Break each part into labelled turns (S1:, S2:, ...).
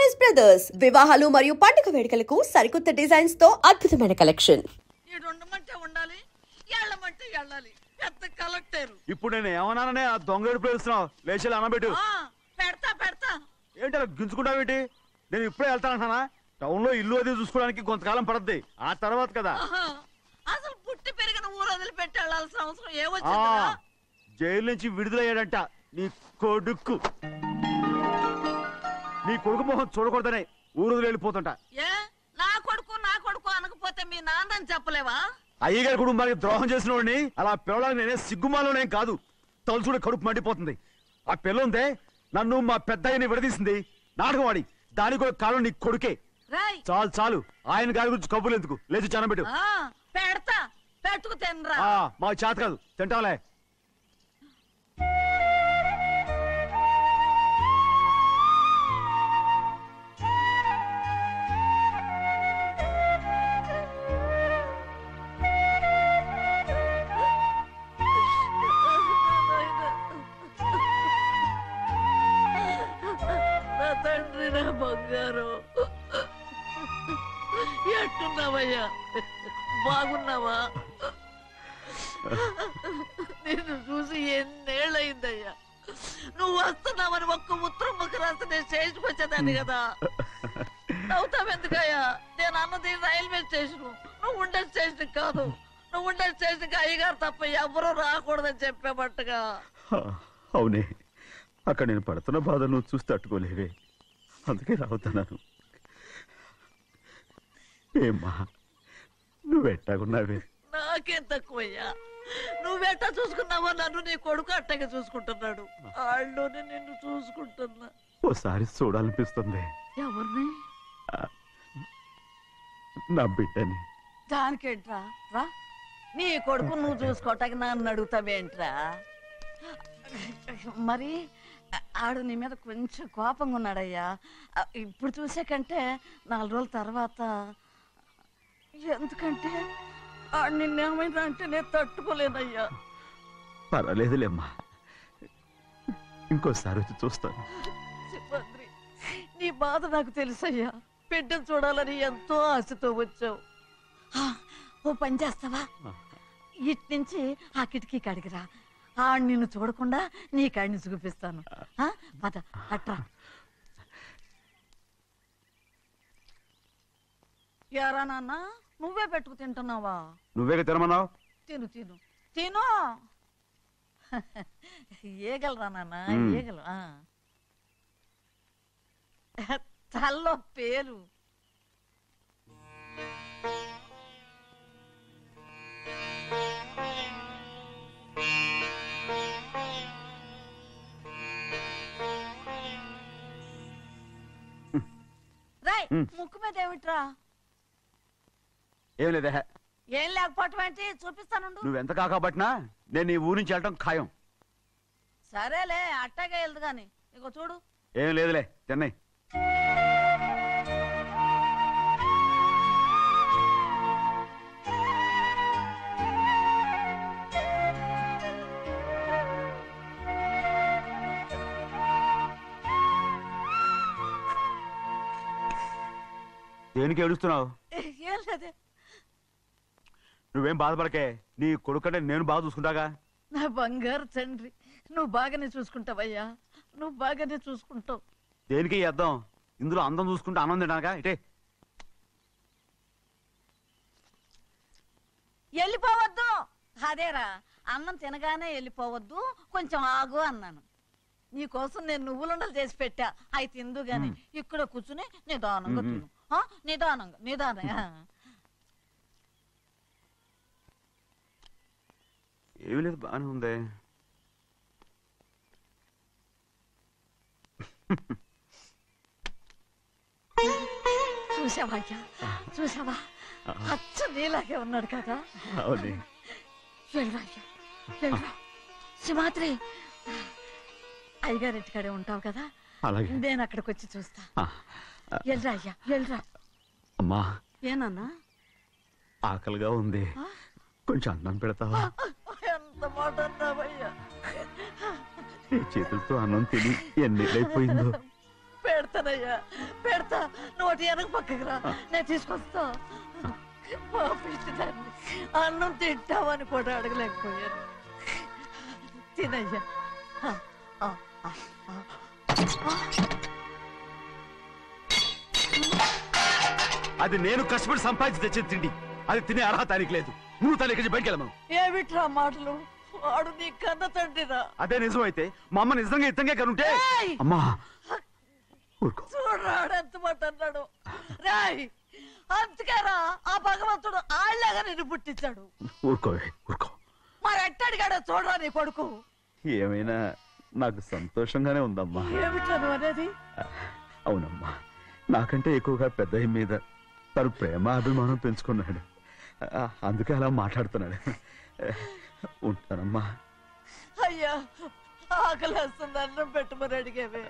S1: Choice brothers వివాహాలు మరియు పండుగ వేడుకలకు సరికొత్త డిజైన్స్ తో అద్భుతమైన కలెక్షన్.
S2: ఉండాలి ఎళ్ళమంటే ఎళ్ళాలి పెద్ద కలెక్టర్.
S3: ఇప్పుడు నేను ఏమన్నాననే ఆ దొంగ ఏడుపు వేస్తున్నావు. లేచి అనబెట్టు.
S2: పెడతా పెడతా.
S3: ఏంటి అలా గించుకుంటావేంటి? నేను ఇప్పుడే వెళ్తానంటానా? టౌన్ లో ఇల్లు అది చూసుకోవడానికి కొంతకాలం పడద్ది. ఆ తర్వాత కదా.
S2: అసలు పుట్టి పెరిగిన ఊరు వదిలిపెట్టి వెళ్ళాల్సిన అవసరం ఏమొచ్చింది?
S3: జైలు నుంచి విడుదలయ్యాడంట నీ కొడుకు. నీ కొడుకు మొహం చూడకూడదనే ఊరు వెళ్ళిపోతుంటా.
S2: ఏ నా కొడుకు అనకపోతే మీ నాన్నని చెప్పలేవా?
S3: అయ్యగారి కుటుంబానికి ద్రోహం చేసిన వాడిని అలా పిల్లడానికి నేనే సిగ్గుమాలోనేం కాదు. తలుచుకుంటే కడుపు మండిపోతుంది. ఆ పిల్లందే నన్ను మా పెద్దయ్యని విడదీసింది. నాటకం ఆడి దానికి కూడా కాలం నీ కొడుకే. చాలు చాలు ఆయన గారి గురించి కబుర్లు ఎందుకు? లేచి చనబెట్టు.
S2: పెడతా పెట్టుకు తినరా.
S3: మా చేత కాదు తింటాంలే.
S2: తండ్రి నా బంగారు ఎట్టున్నావయ్యా? బాగున్నావా? నిన్ను చూసి ఎన్నేళ్ళయిందయ్యా. నువ్వు వస్తున్నావని ఒక్క ఉత్తరం ముక్క రాస్తే నేను స్టేషన్కి వచ్చేదాన్ని కదా. నవ్వుతావెందుకయ్యా? నేను అన్నది రైల్వే స్టేషన్, నువ్వు ఉండే స్టేషన్ కాదు. నువ్వు ఉండే స్టేషన్కి అయ్యగారు తప్ప ఎవరూ రాకూడదని చెప్పేమట్టుగా.
S3: అవునే, అక్కడ నేను పడుతున్న బాధ నువ్వు చూసి తట్టుకోలేవే, అందుకే రావుతున్నాను. ఏమ్మా నువ్వెట్టాగున్నావే?
S2: నాకేం తక్కువయ్యా. నువ్వెట్టా చూసుకున్నావో నన్ను నీ కొడుకు అట్టగా చూసుకుంటున్నాడు. వాళ్ళలోనే నిన్ను చూసుకుంటున్నా.
S3: ఓసారి చూడాలనిపిస్తుంది.
S2: ఎవరిని?
S3: నా బిడ్డని.
S2: దానికేంట్రా? రా, నీ కొడుకు నువ్వు చూసుకోవటానికి నన్ను అడుగుతావేంట్రా? మరి ఆడు నీ మీద కొంచెం కోపంగా ఉన్నాడయ్యా. ఇప్పుడు చూసే కంటే 4 రోజుల తర్వాత. ఎందుకంటే ఆడు నిన్నేమైనా అంటే నేను తట్టుకోలేనయ్యా.
S3: పర్వాలేదులేమ్మా, ఇంకోసారి వచ్చి చూస్తాను.
S2: సింహాద్రి, నీ బాధ నాకు తెలుసయ్యా. బిడ్డను చూడాలని ఎంతో ఆశతో వచ్చావు. ఓ పని చేస్తావా? ఇటు నుంచి ఆ కిటికీ కడిగిరా. ఆడు నిన్ను చూడకుండా నీ కాడిని చూపిస్తాను. పద అట్రా. యారా నాన్న, నువ్వే పెట్టుకు తింటున్నావా?
S3: నువ్వే తినమన్నావు.
S2: తిను తిను తిను. ఏగలరా నాన్న, ఏగలు. తల్లో పేలు. రాయ్, ముక్కు మీద ఏమిట్రా?
S3: ఏం లేదే.
S2: ఏం లేకపోవటం ఏంటి? చూపిస్తాను.
S3: నువ్వెంత కాకబట్టినా నేను ఈ ఊరి నుంచి వెళ్ళటం ఖాయం.
S2: సరేలే, అట్టాగే వెళ్దు గాని. ఇగో చూడు.
S3: ఏం లేదులే, తిన్నాయి. దేనికి ఏడుస్తున్నావు?
S2: ఏం లేదే.
S3: నువ్వేం బాధపడకే, నీ కొడుకంటే నేను బాగా చూసుకుంటాగా.
S2: నా బంగారు తండ్రి, నువ్వు బాగానే చూసుకుంటావయ్యా. నువ్వు బాగానే చూసుకుంటావు.
S3: దేనికి అర్థం? ఇందులో అందం చూసుకుంటే ఆనందం తినగా. ఇటే
S2: వెళ్ళిపోవద్దు. అదేరా, అన్నం తినగానే వెళ్ళిపోవద్దు, కొంచెం ఆగు అన్నాను. నీకోసం నేను నువ్వులుండలు చేసి పెట్టా. అవి తిందు గాని ఇక్కడ కూర్చుని నిదానంగా తిను. నిదానంగా నిదానంగా.
S3: ఏమి లేదు, బాగానే ఉంది.
S2: చూసావా చూసావా? అచ్చ నీలాగే ఉన్నాడు కదా. సింహాద్రి, అయ్యగారింటికాడే ఉంటావు కదా, నేను అక్కడికి వచ్చి చూస్తా. వెళ్ళరా అయ్యా, వెళ్ళరా.
S3: అమ్మా,
S2: ఏనన్నా?
S3: ఆకలిగా ఉంది, కొంచెం అన్నం పెడతావా?
S2: ఎంత మాట అన్నావయ్యా.
S3: చేతులతో అన్నం తిని ఎన్నిళ్ళైపోయిందో.
S2: పెడతానయ్యా పెడతా. నోటి వెనక పక్కకి రా, నేను తీసుకొస్తా. పాపించదాన్ని అన్నం తింటామని కూడా అడగలేకపోయాను. తినయ్యా.
S3: అది నేను కష్టపడి సంపాదించి తెచ్చేది తిండి. అది తినే అర్హత ఆయనకి లేదు. నువ్వు తన ఇక్కడి బయటికి వెళ్ళమను.
S2: ఏమిట్రా మాటలు? వాడు నీ కన్న తండ్రిరా.
S3: అదే నిజం అయితే మా అమ్మ నిజంగా ఇద్దంగా కనుంటే అమ్మా
S2: చూడరాడు ఎంత మాట అన్నాడు. రాయ్ అందుకేరా ఆ భగవంతుడు ఆళ్ళగా నిన్ను పుట్టించాడు.
S3: ఊరుకోవే ఊరుకో.
S2: మరి ఎట్టడిగాడో చూడరా నీ కొడుకు.
S3: ఏమైనా నాకు సంతోషంగానే ఉందమ్మా.
S2: ఏమిట్రా నువ్వు అనేది?
S3: అవునమ్మా, నాకంటే ఎక్కువగా పెద్ద మీద తను ప్రేమ అభిమానం పెంచుకున్నాడు. అందుకే అలా మాట్లాడుతున్నాడు. ఉంటానమ్మా.
S2: అయ్యా ఆకలేస్తుంది, అన్నం పెట్టమని అడిగేవే.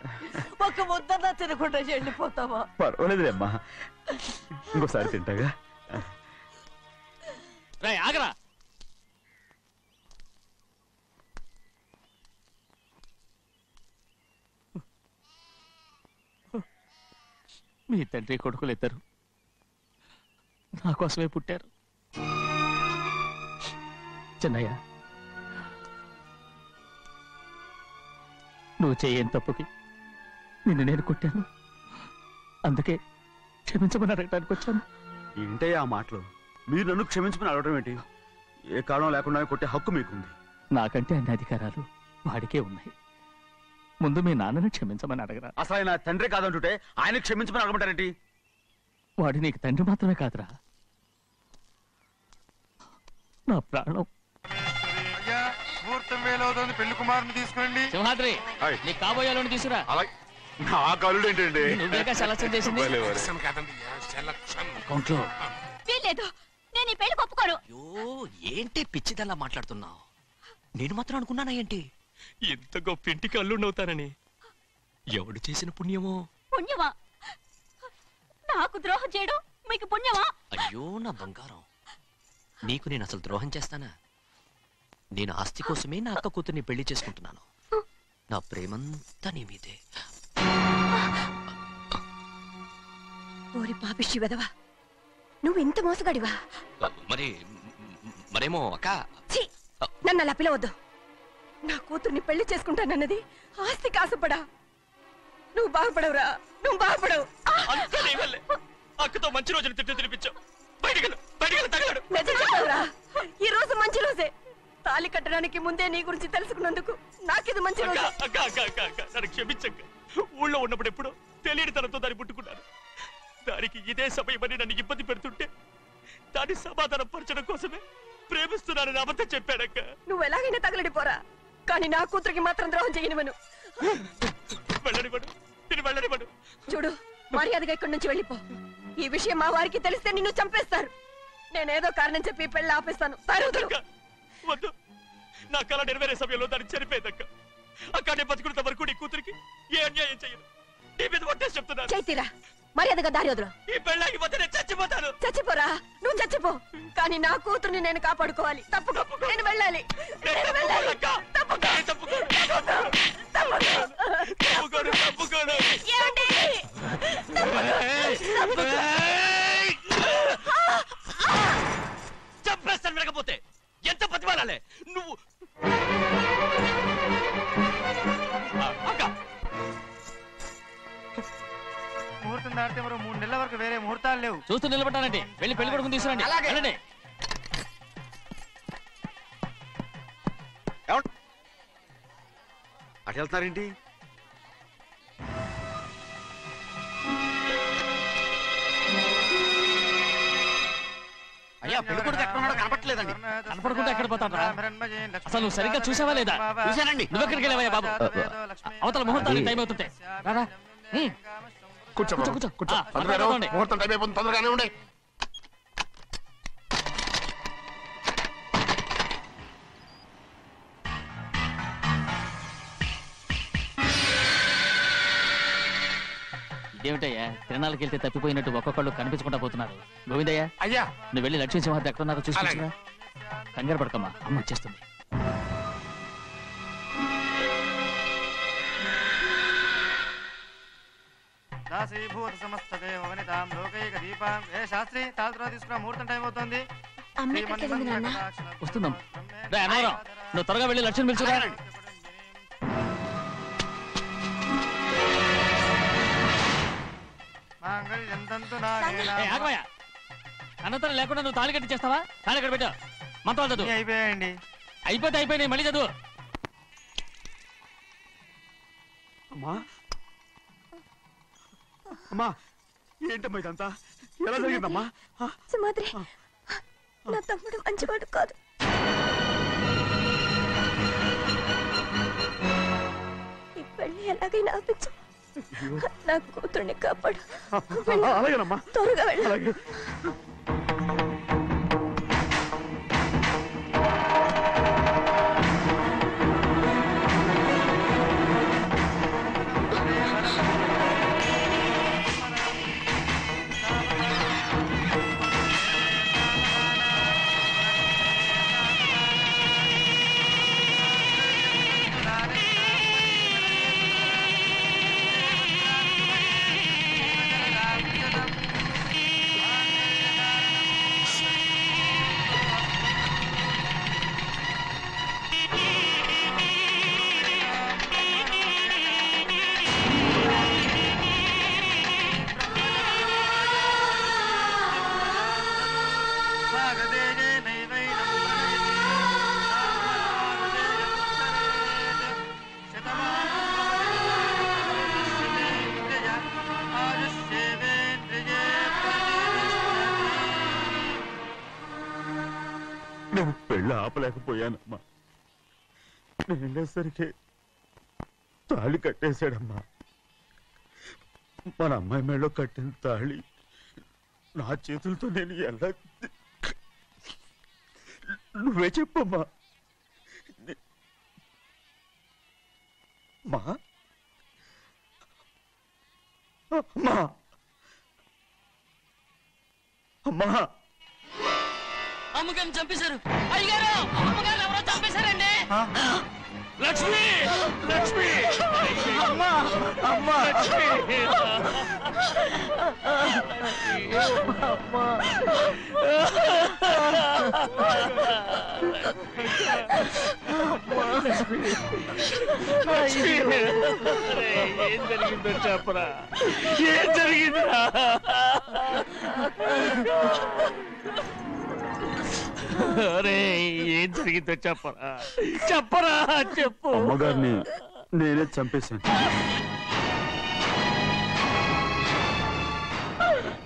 S2: ఒక ముద్దన్నా తినకుండా వెళ్ళిపోతావా?
S3: పర్వాలేదులేమ్మా, ఇంకోసారి తింటాగా.
S4: ఆగరా. మీ తండ్రి కొడుకులు ఇద్దరు నా కోసమే పుట్టారు. చిన్నయ్య, నువ్వు చేయని తప్పుకి నిన్ను నేను కొట్టాను. అందుకే క్షమించమని అడగడానికి వచ్చాను.
S3: ఏంటయ్యా ఆ మాటలు? మీరు నన్ను క్షమించమని అడగడం ఏంటి? ఏ కారణం లేకుండా కొట్టే హక్కు మీకుంది.
S4: నాకంటే అన్ని అధికారాలు వాడికే ఉన్నాయి. ముందు మీ నాన్నని క్షమించమని అడగరా.
S3: అసలు ఆయన తండ్రి కాదంటుంటే ఆయన క్షమించమని అడగమంటారేంటి?
S4: వాడు నీకు తండ్రి మాత్రమే కాదురా, నా ప్రాణం.
S5: ముహూర్తం వేలవుతుంది, పెళ్లి కుమారుని తీసుకురండి.
S4: సింహాద్రి, నీకు కాబోయేలోని తీసుకురా.
S3: నా కళ్ళు ఏంటండి?
S4: నువ్వేగా సెలక్షన్ చేసింది.
S6: వీల్లేదు, నేను ఈ పెళ్లి ఒప్పుకోను.
S7: ఏంటి పిచ్చిదల్లా మాట్లాడుతున్నావు? నేను మాత్రం అనుకున్నానా ఏంటి
S4: ఎంత గొప్ప ఇంటికి అల్లుండవుతానని? ఎవడు చేసిన పుణ్యమో?
S6: పుణ్యమా? నాకు ద్రోహం చేయడం మీకు పుణ్యమా?
S7: అయ్యో నా బంగారం, నీకు నేను అసలు ద్రోహం చేస్తానా? నేను ఆస్తి కోసమే నా అక్క కూతుర్ని పెళ్లి చేసుకుంటున్నాను. నా ప్రేమంతా నీ మీదే.
S6: ఓరి పాపిష్టి వెదవా, నువ్వు ఇంత మోసగాడివా?
S7: మరేమో అక్క.
S6: నన్ను అలా పిలవద్దు. నా కూతుర్ని పెళ్లి చేసుకుంటానన్నది ఆస్తి కాసపడా. నువ్వు బాగుపడవురా, నువ్వు బాగుపడవు.
S4: అక్కతో మంచి రోజులు తిట్టు తినిపించావు.
S6: ఈ రోజు మంచి రోజే. తాళి కట్టడానికి ముందే నీ గురించి తెలుసుకున్నందుకు నాకిది మంచి రోజు.
S4: నన్ను క్షమించక్క. ఊళ్ళో ఉన్నప్పుడు ఎప్పుడో తెలియని తనతో దాన్ని పుట్టుకున్నాను. దానికి ఇదే సమయమని నన్ను ఇబ్బంది పెడుతుంటే దాన్ని సమాధానం పరచడం కోసమే ప్రేమిస్తున్నానని అబద్ధం చెప్పాడక్క.
S6: నువ్వు ఎలాగైనా తగలడిపోరా, కానీ నా కూతురికి మాత్రం ద్రోహం చేయనివను.
S4: వెళ్ళనివ్వడు, నేను వెళ్ళనివ్వడు.
S6: చూడు, మర్యాదగా ఇక్కడి నుంచి వెళ్ళిపో. ఈ విషయం మా వారికి తెలిస్తే నిన్ను చంపేస్తారు. నేనేదో కారణం చెప్పి పెళ్లి ఆపేస్తాను.
S4: వద్దు, నా కళ నెరవేరే సమయంలో దాన్ని చనిపోయిందక్క. అక్కడే బతుకున్నంత వరకు నీ కూతురికి ఏ అన్యాయం చేయను. నీ మీద ఒట్టేసి చెప్తున్నాను.
S6: చైతీరా, మర్యాదగా దారి వదలు.
S4: ఈ పెళ్ళాకి వద్ద నేను చచ్చిపోతాను.
S6: చచ్చిపోరా, నువ్వు చచ్చిపో, కానీ నా కూతుర్ని నేను కాపాడుకోవాలి. తప్పుకో, నేను వెళ్ళాలి.
S4: చంపేస్తాను. లేకపోతే ఎంత బతిమాలాలే నువ్వు?
S5: ముహూర్తం దాటితే మరో 3 నెలల వరకు వేరే ముహూర్తాలు లేవు.
S4: చూస్తూ నిలబడ్డానండి. వెళ్ళి పెళ్లి కొడుకుని తీసుకురండి. వెళ్ళండి.
S3: అటు వెళ్తారేంటి?
S7: అయ్యా పెళ్లి కొడుకు ఎక్కడ ఉన్నాడో కనపట్లేదండి.
S4: కనపడకుండా ఎక్కడ పోతాడ్రా? అసలు నువ్వు సరిగ్గా చూసావా లేదా?
S7: చూశానండి.
S4: నువ్వు ఎక్కడికి వెళ్ళావయ్యా బాబు? అవతల ముహూర్తానికి టైం అవుతుంటే రారా.
S8: కూర్చో
S4: కూర్చో, కూర్చో.
S8: ముహూర్తం టైం అయిపోతుంది, తొందరగానే ఉండే.
S4: ఇదేమిటయ్యా, తిరణాలకు వెళ్తే తప్పిపోయినట్టు ఒక్కొక్కళ్ళు కనిపించకుండా పోతున్నారు. గోవిందయ్య,
S8: అయ్యా
S4: నువ్వు వెళ్ళి లక్ష్మీ సింహాద్రి ఎక్కడున్నారో చూసుకుంటున్నా. కంగారు పడకమ్మా, అమ్మ వచ్చేస్తుంది.
S5: ఆశీభూత సమస్త దేవ వనితాం లోకైక దీపాం. ఏ శాస్త్రి తాళతో తీసుకున్న ముహూర్తం టైం అవుతుంది.
S4: వస్తున్నాం. నువ్వు త్వరగా వెళ్ళి లక్ష్యం పిలుచురా. అనంతరం లేకుండా నువ్వు తాళి కట్టి చేస్తావా? తాళి కట్టి పెట్టా మంత్రాలు చదువు.
S5: అయిపోయాయండి.
S4: అయిపోతే అయిపోయినాయి, మళ్ళీ చదువు.
S3: అమ్మా అమ్మా, ఏంటమ్మా ఇదంతా? ఎలా జరిగిందమ్మా?
S6: సుమాద్రి, నా తమ్ముడు మంచివాడు కాదు. ఈ పెళ్లి ఎలాగైనా ఆపించు. నా కూతుర్ని కాపాడు.
S3: అలాగేనమ్మా,
S6: త్వరగా వెళ్ళు.
S3: అలాగే. నేను పెళ్ళి ఆపలేకపోయానమ్మా. నేను వెళ్ళేసరికి తాళి కట్టేశాడమ్మా. మన అమ్మాయి మేడలో కట్టిన తాళి నా చేతులతో నేను ఎలా... నువ్వే చెప్పమ్మా. మా అమ్మా అమ్మా,
S4: అమ్మగారిని చంపేశారు. అయ్యారు, అమ్మగారు ఎవరో చంపేశారండి. లక్ష్మి, లక్ష్మి, అమ్మా, అమ్మా, లక్ష్మి, ఏం జరిగిందో చెప్పరా? ఏం జరిగిందిరా? అరే, ఏం జరిగిందో చెప్పరా? చెప్పరా, చెప్పు.
S3: అమ్మగారిని నేనే చంపేశాను.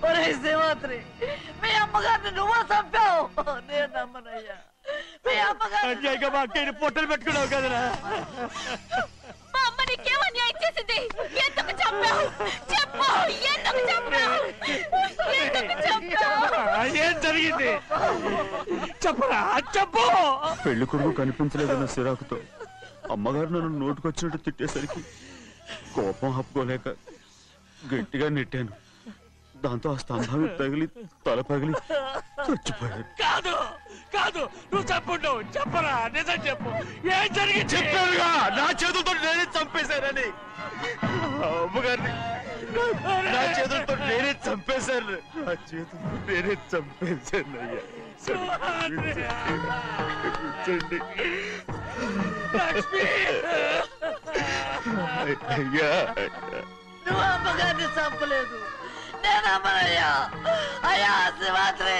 S2: ఒరే శివాత్రి, మీ అమ్మగారిని నువ్వు చంపావు. నేను నమ్మనయ్యా. మీ అమ్మగారు
S4: మా అక్కని పొట్టలు పెట్టుకున్నావు కదరా.
S6: మా అమ్మ నీకేం అన్యాయం చేసింది? ఎందుకు చంపావు? చెప్పు, ఎందుకు చంపావు? ఎందుకు చంపావు?
S4: ఏం జరిగింది చెప్పరా, చెప్పు.
S3: పెళ్లి కొడుకు కనిపించలేదన్న సిరాకుతో అమ్మగారు నన్ను నోటుకొచ్చినట్టు తిట్టేసరికి కోపం హప్పుకోలేక గట్టిగా నెట్టాను. దాంతో ఆ స్తంభాన్ని తగిలి తల పగిలి చచ్చిపోయాడు.
S4: కాదు కాదు, నువ్వు చెప్పుండవు. చెప్పరా, నిజం చెప్పు. ఏం జరిగింది?
S3: చెప్పారుగా, నా చేతులతో నేనే చంపేశానని. అమ్మగారిని నా చేతులతో నేనే చంపేశాను. నా చేతులతో నేనే చంపేశాను. అయ్యా కూర్చోండి. అయ్యా,
S2: నువ్వు అమ్మగారిని చంపలేదు. నేను అమ్మనయ్యా. అయ్యా శివాత్రి.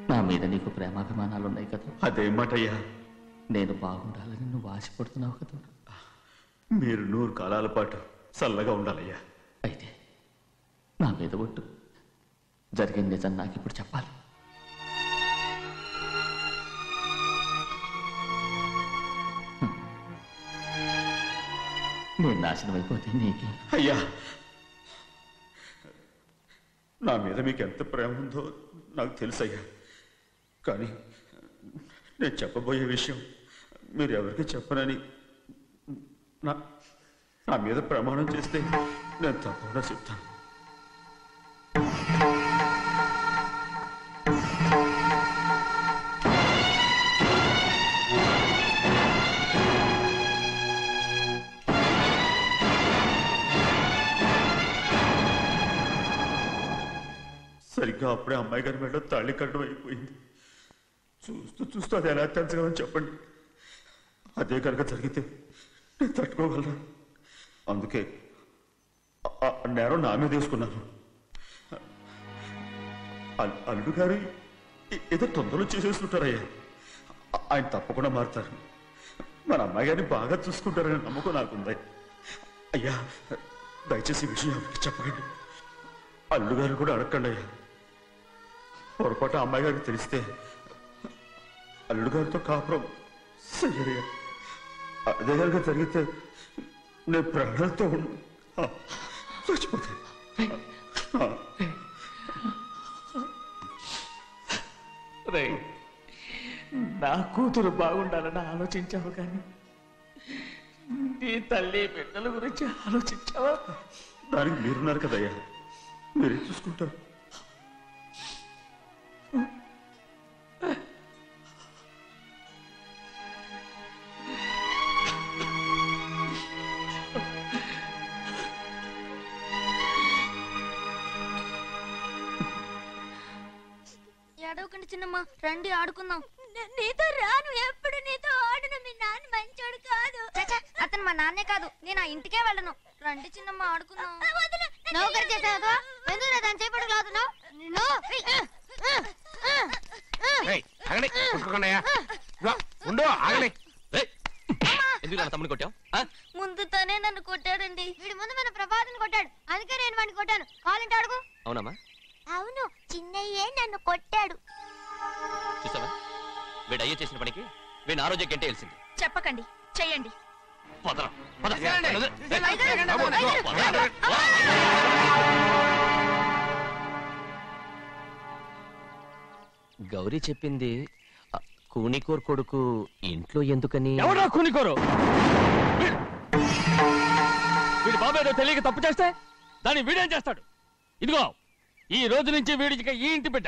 S9: నా మీద నీకు ప్రేమాభిమానాలు ఉన్నాయి కదా.
S3: అదేమాటయ్యా?
S9: నేను బాగుండాలని నువ్వు ఆశపడుతున్నావు కదా.
S3: మీరు 100 కాలాల పాటు చల్లగా ఉండాలయ్యా.
S9: అయితే నా మీద ఒట్టు. జరిగిన నిజం నాకు ఇప్పుడు చెప్పాలి. నేను నాశనం అయిపోతే నీకే.
S3: అయ్యా, నా మీద మీకు ఎంత ప్రేమ ఉందో నాకు తెలుసయ్యా. కానీ నేను చెప్పబోయే విషయం మీరు ఎవరికి చెప్పనని నా మీద ప్రమాణం చేస్తే నేను తప్పకుండా చెప్తాను. సరిగ్గా అప్పుడే అమ్మాయి గారి మెడ తాళి కట్టడం అయిపోయింది. చూస్తూ చూస్తూ అది ఎలా తెంచగలని చెప్పండి. అదే కనుక జరిగితే నేను తట్టుకోగలరా? అందుకే నేరం నా మీద తీసుకున్నాను. అల్లుడు గారు ఏదో తొందరలో చేసేస్తుంటారయ్యా. ఆయన తప్పకుండా మారుతారు. మన అమ్మాయి గారిని బాగా చూసుకుంటారని నమ్మకం నాకుంది. అయ్యా, దయచేసి ఈ విషయం ఎవరికి చెప్పకండి. అల్లుడు గారు కూడా అడగండి అయ్యా. పొరపాటు అమ్మాయి గారికి తెలిస్తే అల్లుడు గారితో కాపురం సయ్యయ్యా. అదే కనుక జరిగితే నేను ప్రాణాలతో చచ్చిపోతాను.
S9: నా కూతురు బాగుండాలని ఆలోచించావు కానీ నీ తల్లి బిడ్డల గురించి ఆలోచించావా?
S3: దానికి మీరున్నారు కదయ్యా, మీరే చూసుకుంటారు.
S10: ఏడవకండి చిన్నమ్మ, రండి ఆడుకుందాం. నీతో రాను, ఎప్పుడు నీతో ఆడను. మీ నాన్న మంచోడు కాదు. అతను మా నాన్నే కాదు, నేను ఆ ఇంటికే వెళ్ళను. రండి చిన్నమ్మ ఆడుకుందాం. నౌకరు చేసావు ఎందుకు దాని చేపడు లాదున్నావు?
S7: తమ్ముని కొట్టావు?
S10: ముందు తనే నన్ను కొట్టాడండి. వీడి ముందు మన ప్రభాతం కొట్టాడు, అందుకే నేను వాడిని కొట్టాను. కావాలంటే అడుగు.
S7: అవునమ్మా?
S10: అవును, చిన్నయ్యే నన్ను కొట్టాడు.
S7: చూసావా, వీడు అయ్యే చేసిన పనికి వీడిని ఆ రోజే గంటే తెలిసింది.
S6: చెప్పకండి, చెయ్యండి.
S7: గౌరీ చెప్పింది కూనికోర్ కొడుకు ఇంట్లో ఎందుకని.
S4: ఎవడా కూనికోరు? వీడి బాబు ఏదో తెలియక తప్పు చేస్తే దాన్ని వీడేం చేస్తాడు? ఇదిగో, ఈ రోజు నుంచి వీడికి ఈ ఇంటి బిడ్డ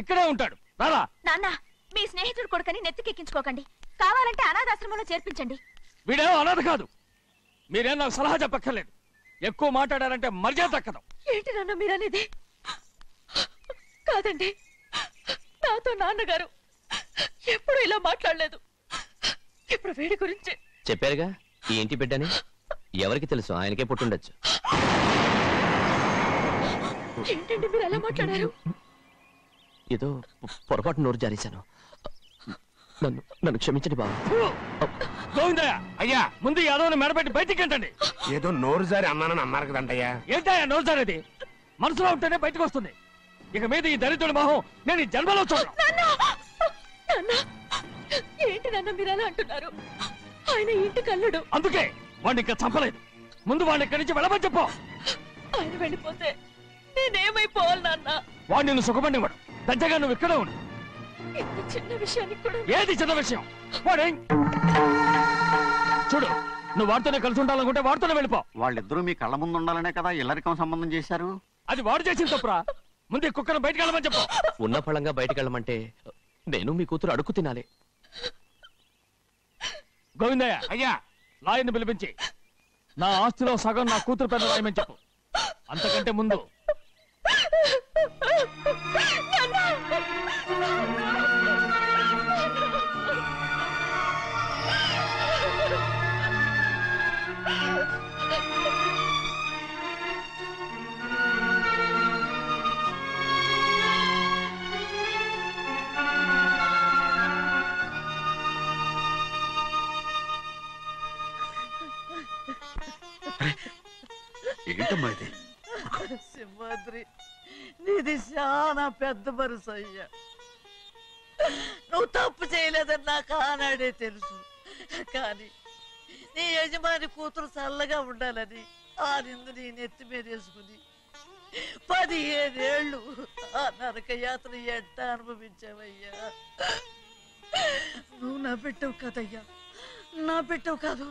S4: ఇక్కడే ఉంటాడు. రారా.
S6: నాన్న, మీ స్నేహితుడు కొడుకని నెత్తికెక్కించుకోకండి. కావాలంటే అనాథాశ్రమంలో చేర్పించండి.
S4: వీడేమో అనాథ కాదు. మీరేం నాకు సలహా చెప్పక్కర్లేదు. ఎక్కువ మాట్లాడారంటే మర్యాద దక్కదు.
S6: ఏంటి నాన్న మీరనేది? కాదండి, నాతో నాన్నగారు ఎప్పుడు ఇలా మాట్లాడలేదు. ఇప్పుడు వీడి గురించి
S7: చెప్పారుగా ఈ ఇంటి బిడ్డని. ఎవరికి తెలుసు, ఆయనకే పుట్టుండొచ్చు.
S6: ఏంటండి మీరు ఎలా మాట్లాడారు?
S7: ఏదో పొరపాటు నోరు జారేశాను. నన్ను క్షమించండి బాబు.
S4: గోవిందయ్య, అయ్యా, ముందు యాదవ్ని మెడబెట్టి బయటికి ఏంటండి?
S8: ఏదో నోరు జారి అన్నానని అన్నారు కదంటయ్యా.
S4: ఏంటయ్యా నోరు జారేది? మనసులో ఉంటేనే బయటకు వస్తుంది. ఇక మీద ఈ దరిద్రుడి మొహం నేను ఈ జన్మలో చూడను.
S6: ఏంటి నాన్న మీరు ఎలా అంటున్నారు? ఆయన ఇంటి కల్లుడు.
S4: అందుకే వాడిని ఇంకా చంపలేదు. ముందు వాడిని ఇక్కడి నుంచి వెళ్ళమని చెప్పు.
S6: ఆయన వెళ్ళిపోతే నేనేమైపోవాలి నాన్న?
S4: వాడు నిన్ను సుఖపడివాడు. పెద్దగా నువ్వు ఇక్కడే ఉండు.
S6: ఇంత చిన్న విషయానికి కూడా.
S4: ఏది చిన్న విషయం? వాడేం చూడు, నువ్వు వాడితోనే కలిసి ఉండాలనుకుంటే వాడితోనే వెళ్ళిపో.
S5: వాళ్ళిద్దరూ మీ కళ్ళ ముందు ఉండాలనే కదా ఇల్లరికం సంబంధం చేశారు.
S4: అది వాడు చేసిన తప్పురా. ముందు ఈ కుక్కను బయటకు వెళ్ళమని చెప్పు.
S7: ఉన్న ఫలంగా బయటకు వెళ్ళమంటే నేను మీ కూతురు అడుగు తినాలి.
S4: గోవిందయ్య, అయ్యా, లాయర్ని పిలిపించి నా ఆస్తిలో సగం నా కూతురు పెద్ద రాయమని చెప్పు. అంతకంటే ముందు
S3: ఏంటమ్మా ఇది?
S2: సింహాద్రి, నీది చాలా పెద్ద మనసు అయ్యా. నువ్వు తప్పు చేయలేదని నాకు ఆనాడే తెలుసు. కానీ నీ యజమాని కూతురు చల్లగా ఉండాలని ఆ నిందు నీ నెత్తి మీద వేసుకుని 15 ఏళ్ళు ఆ నరక యాత్ర ఎట్ట అనుభవించావయ్యా. నువ్వు నా పెట్టవు కదయ్యా, నా పెట్టవు కాదు.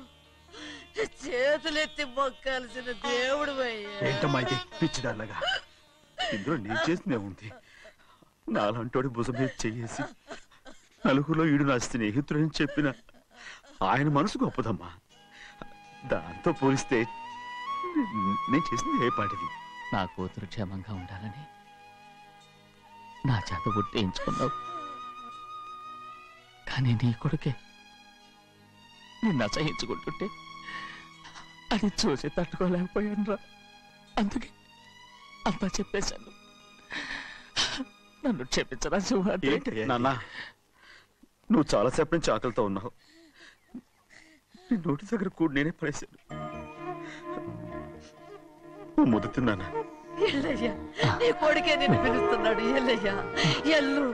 S2: చేతులెత్తి మొక్కాల్సిన దేవుడు
S3: ఏంటమ్మా ఇది పిచ్చిదారులాగా? ఇందులో నేను చేసిందే ఉంది. నాలంటోడి భుజం మీద చెయ్యేసి నలుగురిలో ఈడు నా స్నేహితుడని చెప్పిన ఆయన మనసు గొప్పదమ్మా. దాంతో పోలిస్తే నేను చేసింది ఏ పాటిది?
S9: నా కూతురు క్షేమంగా ఉండాలని నా చేత గుర్తించుకున్నావు. కానీ నీ కొడుకే నిన్ను అసహించుకుంటుంటే అది చూసి తట్టుకోలేకపోయాను రా. అందుకే అంతా చెప్పేశాను. నన్ను క్షమించరా సింహాద్రి.
S3: నాన్న, నువ్వు చాలాసేపు నుంచి ఆకలితో ఉన్నావు. నీ నోటి దగ్గర కూడా నేనే పడేశాను. ముద్దు తిన్నానా?
S2: ఎల్లయ్యా, నీ కొడుకే నిన్ను పిలుస్తున్నాడు. ఎల్లయ్యా, ఎల్లు.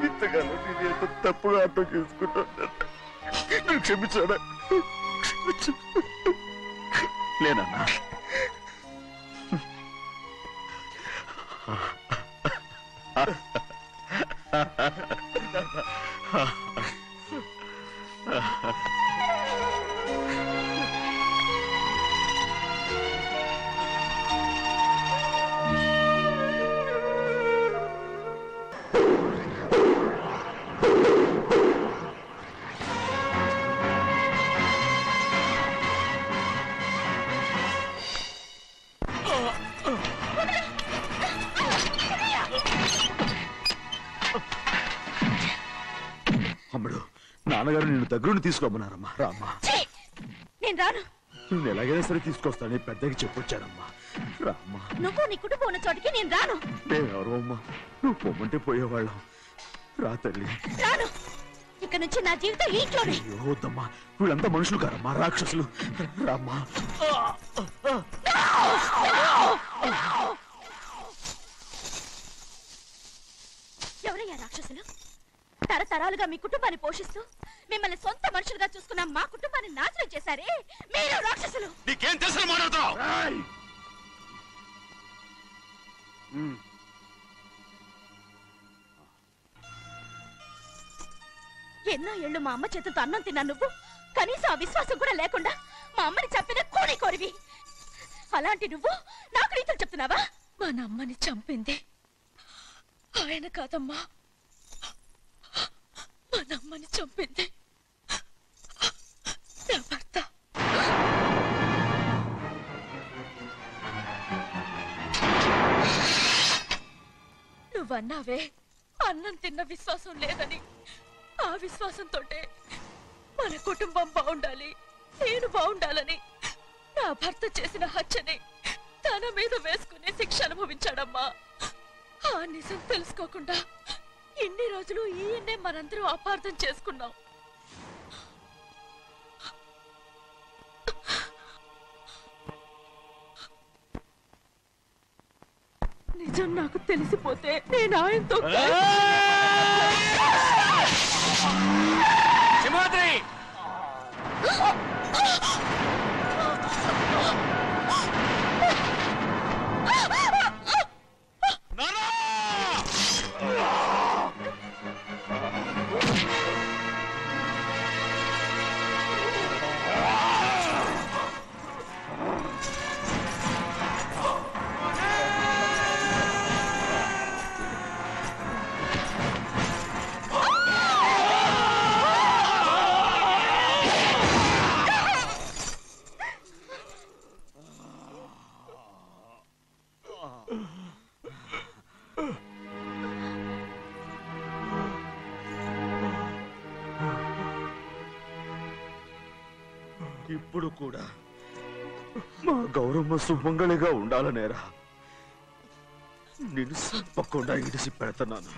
S3: ఇంతకాలం నేను ఎంత తప్పుగా అర్థం చేసుకుంటాను. నువ్వు క్షమించాడా? లేనన్నా. అమ్ముడు, నాన్నగారు నిన్ను దగ్గరుండి తీసుకోమన్నారమ్మా. రామ్మా.
S6: నేను రాను.
S3: నువ్వు ఎలాగైనా సరే తీసుకొస్తాను. పెద్దకి చెప్పొచ్చానమ్మా. రామ్మా.
S6: నువ్వు నీ కుటుంబం ఉన్న చోటికి నేను రాను.
S3: మేమెవరో అమ్మా, నువ్వు పొమ్మంటే పోయేవాళ్ళం. రా తల్లి.
S6: రాను. ఇక నుంచి నా జీవితం ఇంట్లోనే.
S3: వద్దమ్మా, వీళ్ళంతా మనుషులు కారమ్మా, రాక్షసులు. రామ్మా.
S6: ఎవరయ్యా రాక్షసులు? తరతరాలుగా మీ కుటుంబాన్ని పోషిస్తూ మిమ్మల్ని సొంత మనుషులుగా చూసుకున్న మా కుటుంబాన్ని నాశనం చేశారే మీరు రాక్షసులు.
S3: నీకేం తెలుసు మాట్లాడుతున్నావు?
S6: ఎన్నో ఏళ్ళు మా అమ్మ చేతులతో అన్నం తిన్నా నువ్వు కనీసం ఆ విశ్వాసం కూడా లేకుండా మా అమ్మని చంపిన కూని కోరివి. అలాంటి నువ్వు నాకు రీతులు చెప్తున్నావా? మా అమ్మని చంపింది ఆయన కాదమ్మా, మా అమ్మని చంపింది నా భర్త. నువ్వన్నావే అన్నం తిన్న విశ్వాసం లేదని. ఆ విశ్వాసంతో మన కుటుంబం బాగుండాలి, నేను బాగుండాలని నా భర్త చేసిన హత్యని తన మీద వేసుకునే శిక్ష అనుభవించాడమ్మా. ఆ నిజం తెలుసుకోకుండా ఇన్ని రోజులు ఈయన్నే మనందరూ అపార్థం చేసుకున్నాం. నిజం నాకు తెలిసిపోతే నేను ఆయనతో
S4: సింహాద్రి!
S3: ఇప్పుడు కూడా మా గౌరమ్మ సుమంగళిగా ఉండాలనేరా నేను తప్పకుండా ఇడిసి పెడుతున్నాను.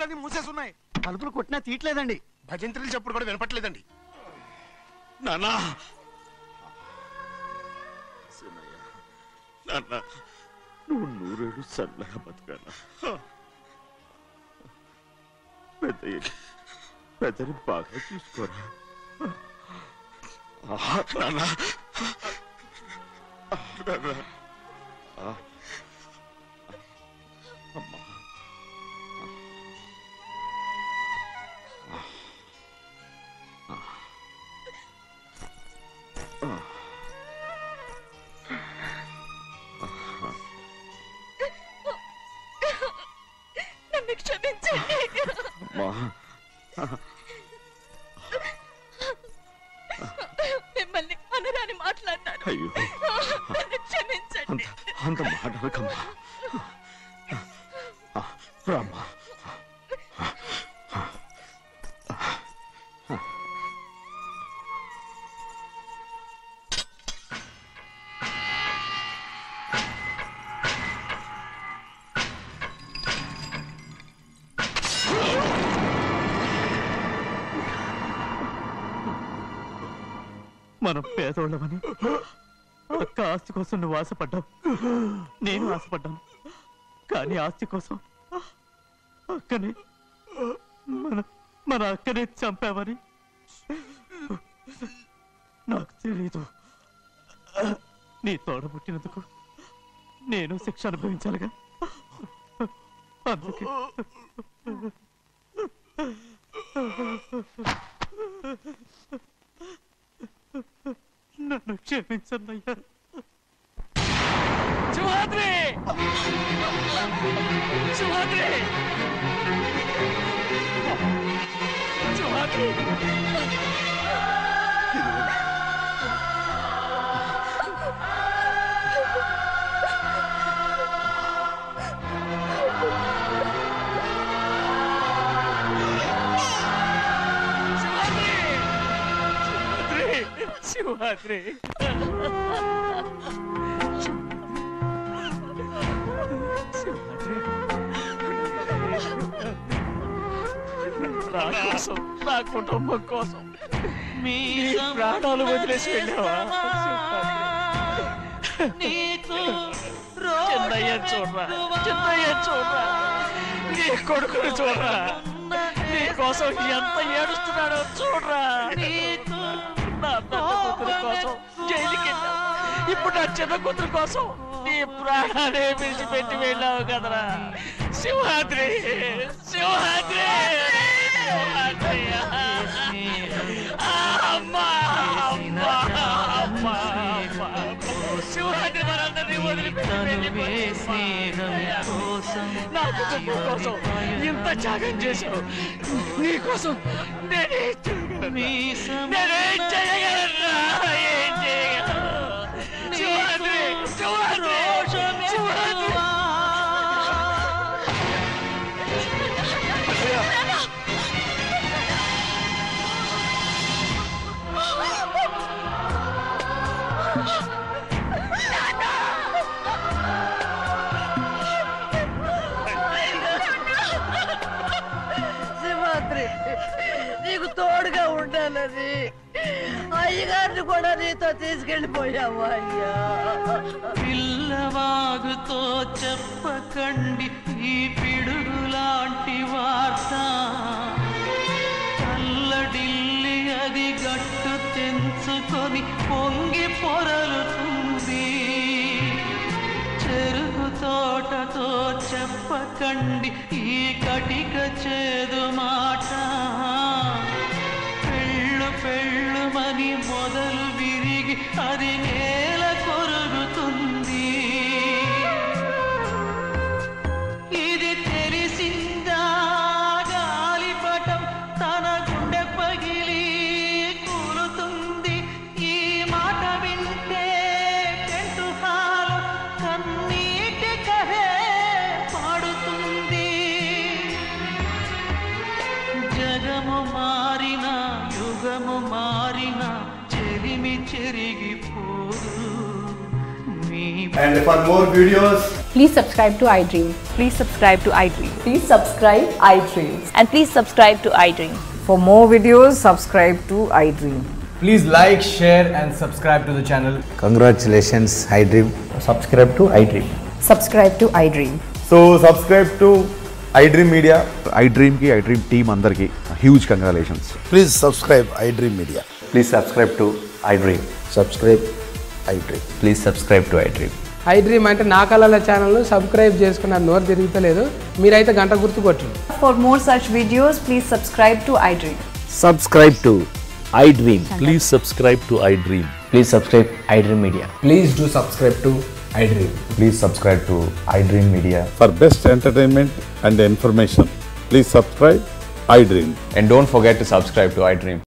S8: తలుపులన్నీ మూసేసున్నాయి.
S5: తలుపులు కొట్టినా తీయట్లేదండి.
S8: భజంత్రులు చెప్పుడు కూడా వినపట్లేదండి.
S4: నాన్నా నాన్న నువ్వు 100 ఏళ్ళు చల్లగా బతకాలా. పెద్దని బాగా చూసుకోరా నాన్న. అమ్మా
S6: నన్ను క్షమించండి. మిమ్మల్ని అనరాని మాట్లాడినాను.
S4: అయ్యో
S6: నన్ను క్షమించండి.
S4: అంత మాటలకమ్మా. రామ్మా.
S9: మనం పేదోళ్ళమని అక్క ఆస్తి కోసం నువ్వు ఆశపడ్డావు, నేను ఆశపడ్డాను. కానీ ఆస్తి కోసం అక్కనే మన అక్కనే చంపావని నాకు తెలీదు. నీ తోడ పుట్టినందుకు నేను శిక్ష అనుభవించాలిగా. అందుకే నన్ను క్షమించన్నయ్యా.
S4: శివాద్రి శివాద్రి శివాద్రి శివాద్రి నా కోసం, నా కుటుంబం కోసం మీ ప్రాణాలు వదిలేసి వెళ్ళావా? చిన్నయ్య చూడరా, చిన్నయ్య చూడరా, నీ కొడుకుని చూడరా, నీ కోసం ఎంత ఏడుస్తున్నాడో చూడరా. నా పెద్ద కూతురు కోసం జైలుకి వెళ్ళావు, ఇప్పుడు నా చిన్న కూతురు కోసం నీ ప్రాణాలే విడిచిపెట్టి వెళ్ళావు కదరా. శివాద్రి శివాద్రి అమ్మా అమ్మా అమ్మా శివాద్రి మనందరినీ వదిలిపెట్టి నా కుటుంబం కోసం ఇంత త్యాగం చేశావు. నీ కోసం నేనేం చేయగలరా? ఏం చేయగలరా? శివాద్రి శివాద్రి శివాద్రి
S2: శివాద్రి నీకు తోడుగా ఉండాలని అయ్యగారిని కూడా నీతో తీసుకెళ్ళిపోయావా? అయ్యా
S11: పిల్లవాగుతో చెప్పకండి ఈ పిడుగులాంటి వార్త, చల్లడిల్లి అది గట్టు తెంచుకొని పొంగి పొరలుతుంది. చెరుకు తోటతో చెప్పకండి ఈ కటిక చేదు మాట, పెళ్ళు పెళ్ళుమని మొదలు విరిగి అది నేల కొరుగుతుంది. ఇది తెలిసిందా గాలిపటం తన గుండె పగిలి కూలుతుంది. ఈ మాట వింటే పెంటు హాలు కన్నీటి కహే పాడుతుంది. జగము మారిన యుగము మారిన చెరిమి చెరిగిపోదు. మీ
S12: And for more videos,
S13: please subscribe to iDream.
S14: Please subscribe to iDream.
S13: Please subscribe iDream.
S14: And please subscribe to iDream.
S15: For more videos, subscribe to iDream.
S16: Please like, share and subscribe to the channel.
S17: Congratulations, iDream.
S16: Subscribe to iDream.
S13: Subscribe to iDream.
S12: so subscribe to iDream Media. iDream ki iDream team andarki huge congratulations.
S17: Please subscribe iDream Media.
S16: Please subscribe to iDream.
S17: Subscribe iDream.
S16: Please subscribe to iDream.
S15: iDream అంటే నా కళల channel subscribe చేసుకున్న నోరు తిరుగుతలేదు మీరైతే గంట గుర్తు కొట్టండి.
S14: For more such videos, please subscribe to iDream.
S17: Subscribe to iDream.
S9: Please subscribe to iDream.
S16: Please subscribe iDream Media.
S15: Please do subscribe to iDream.
S12: Please subscribe to iDream Media.
S18: For best entertainment and information, please subscribe iDream.
S16: And don't forget to subscribe to iDream.